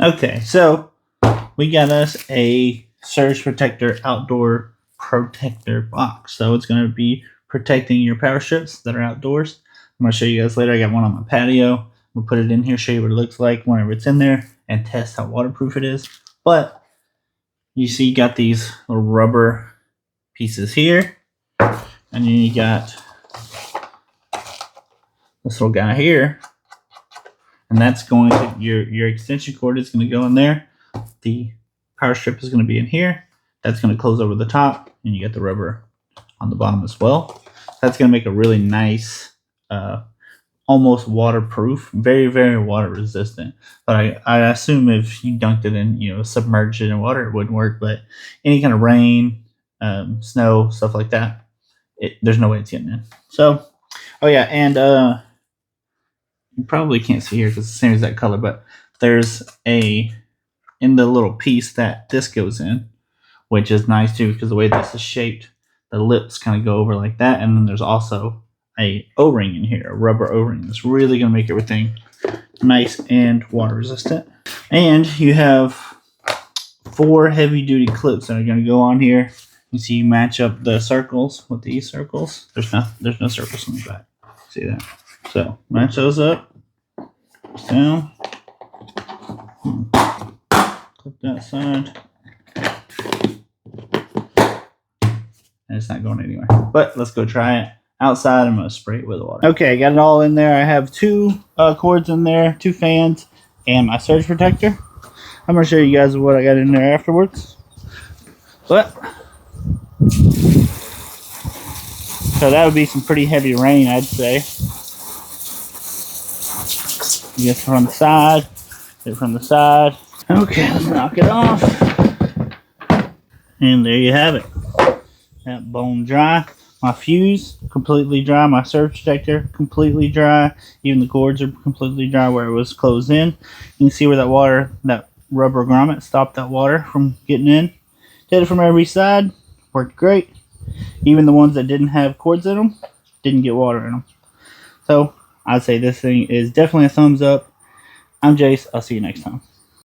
Okay, so we got us a surge protector outdoor protector box. So it's going to be protecting your power strips that are outdoors. I'm going to show you guys later. I got one on my patio. We'll put it in here, show you what it looks like whenever it's in there, and test how waterproof it is. But you see, you got these little rubber pieces here, and then you got this little guy here, and that's going to your extension cord is going to go in there. The power strip is going to be in here. That's going to close over the top, and you get the rubber on the bottom as well. That's going to make a really nice, almost waterproof, very, very water resistant. But I assume if you dunked it in, submerged it in water, it wouldn't work. But any kind of rain, snow, stuff like that, there's no way it's getting in. So, oh yeah, and you probably can't see here because it's the same exact color, but there's in the little piece that this goes in, which is nice too because the way this is shaped, the lips kind of go over like that, and then there's also a O-ring in here, a rubber O-ring. That's really going to make everything nice and water resistant. And you have 4 heavy duty clips that are going to go on here. You see, you match up the circles with these circles. There's no circles on the back. See that? So match those up. Down. Clip that side. And it's not going anywhere. But let's go try it. Outside, I'm going to spray it with water. Okay, I got it all in there. I have 2 cords in there, 2 fans, and my surge protector. I'm going to show you guys what I got in there afterwards. But, so that would be some pretty heavy rain, I'd say. You get from the side, get it from the side. Okay, let's knock it off. And there you have it. That bone dry. My fuse completely dry. My surge protector completely dry. Even the cords are completely dry where it was closed in. You can see where that rubber grommet stopped that water from getting in. Did it from every side. Worked great. Even the ones that didn't have cords in them didn't get water in them. So I'd say this thing is definitely a thumbs up. I'm Jace. I'll see you next time.